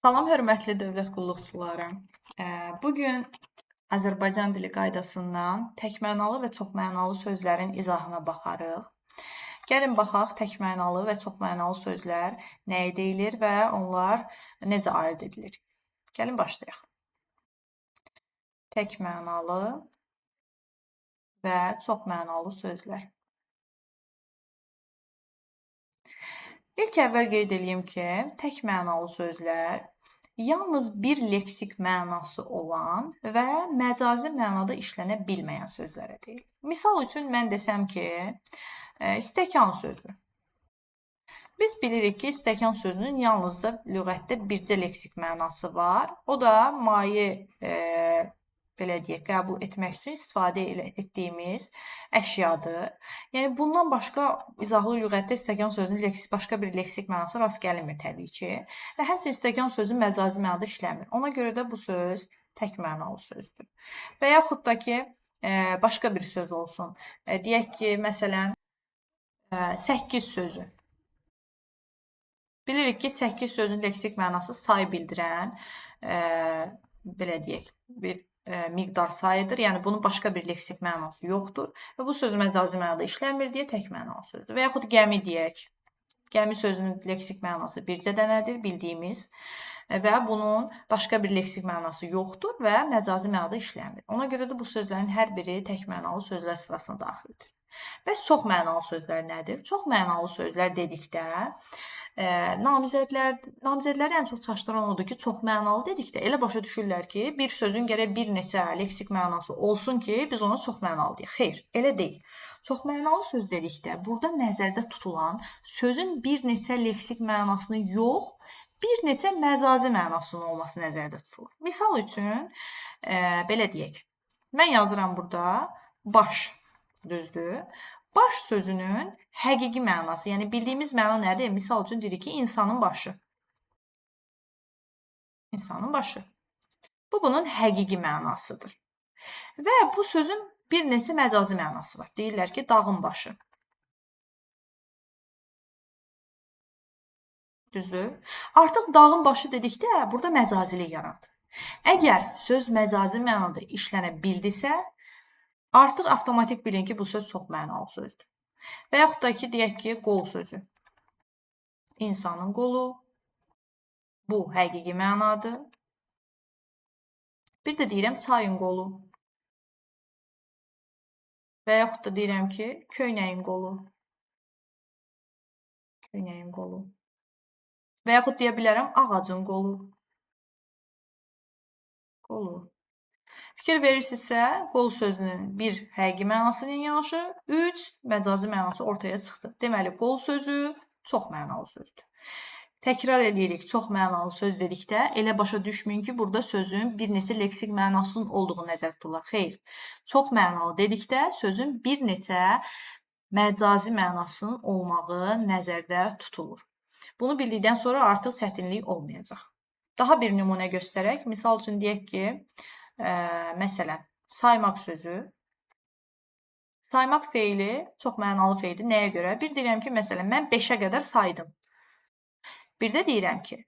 Salam, hörmətli dövlət qulluqçuları. Bugün Azərbaycan dili qaydasından təkmənalı və çoxmənalı sözlərin izahına baxarıq. Gəlin baxaq, təkmənalı və çoxmənalı sözlər nəyə deyilir və onlar necə ayırd edilir? Gəlin başlayaq. Təkmənalı və çoxmənalı sözlər. İlk əvvəl qeyd edeyim ki, təkmənalı sözlər yalnız bir leksik mənası olan və məcazi mənada işlənə bilməyən sözlərə deyilir. Misal üçün mən desəm ki, stəkan sözü. Biz bilirik ki, stəkan sözünün yalnızca lüğətdə bircə leksik mənası var. O da maye belə deyək, qəbul etmək üçün istifadə etdiyimiz əşyadır. Yəni, bundan başqa izahlı lüğətdə stəkan sözünün başqa bir leksik mənası rast gəlinmir təbii ki. Və həmçinin stəkan sözü məcazi mənada işləmir. Ona görə də bu söz tək mənalı sözdür. Və yaxud da ki, başqa bir söz olsun. Deyək ki, məsələn, 8 sözü. Bilirik ki, 8 sözün leksik mənası say bildirən, belə deyək, bir miqdar sayıdır. Yəni, bunun başqa bir leksik mənası yoxdur. Və bu söz məcazi mənada işləmir deyə tək mənalı sözdür. Və yaxud gəmi deyək. Gəmi sözünün leksik mənası bircə dənədir, bildiyimiz. Və bunun başqa bir leksik mənası yoxdur və məcazi mənada işləmir. Ona görə də bu sözlərin hər biri tək mənalı sözlər sırasına daxildir. Və çox mənalı sözlər nədir? Çox mənalı sözlər dedikdə, namizədləri ən çox çaşdıran odur ki, çox mənalı dedikdə elə başa düşürlər ki, bir sözün gərək bir neçə leksik mənası olsun ki, biz ona çox mənalı deyək. Xeyr, elə deyil. Çox mənalı söz dedikdə, burada nəzərdə tutulan sözün bir neçə leksik mənasını yox, bir neçə məcazi mənasının olması nəzərdə tutulur. Misal üçün, belə deyək, mən yazıram burada baş, düzdür? Baş sözünün həqiqi mənası, yəni bildiyimiz məna nədir? Misal üçün deyirik ki, insanın başı. İnsanın başı. Bu, bunun həqiqi mənasıdır. Və bu sözün bir neçə məcazi mənası var. Deyirlər ki, dağın başı. Düzdür? Artıq dağın başı dedikdə, burada məcazilik yaranır. Əgər söz məcazi mənada işlənə bildisə, artıq avtomatik bilin ki, bu söz çox mənalı sözdür. Və yaxud da ki, deyək ki, qol sözü. İnsanın qolu. Bu, həqiqi mənadır. Bir də deyirəm, çayın qolu. Və yaxud da deyirəm ki, köynəyin qolu. Köynəyin qolu. Və yaxud deyə bilərəm, ağacın qolu. Qolu. Fikir verirsinizsə, qol sözünün bir həqiqi mənasının yanaşı, 3 məcazi mənası ortaya çıxdı. Deməli, qol sözü çox mənalı sözdür. Təkrar edirik, çox mənalı söz dedikdə, elə başa düşməyin ki, burada sözün bir neçə leksik mənasının olduğu nəzərdə tutulur. Xeyr, çox mənalı dedikdə, sözün bir neçə məcazi mənasının olmağı nəzərdə tutulur. Bunu bildikdən sonra artıq çətinlik olmayacaq. Daha bir nümunə göstərək. Misal üçün deyək ki, məsələn, saymaq sözü. Saymaq feili çox mənalı feildir. Nəyə görə? Bir deyirəm ki, məsələn, mən 5-ə qədər saydım. Bir də deyirəm ki,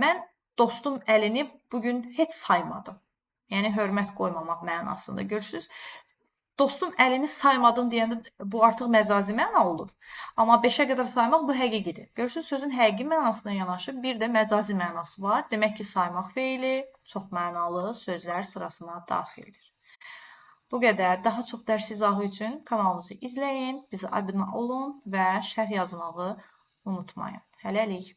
mən dostum əlini bugün heç saymadım. Yəni, hörmət qoymamaq mənasında. Görürsünüz, dostum əlini saymadım deyəndə bu artıq məcazi məna olur. Amma 5-ə qədər saymaq bu həqiqidir. Görürsünüz, sözün həqiqi mənasına yanaşı bir də məcazi mənası var. Demək ki, saymaq feili çox mənalı sözlər sırasına daxildir. Bu qədər. Daha çox dərs izahı üçün kanalımızı izləyin, bizə abunə olun və şərh yazmağı unutmayın. Hələlik.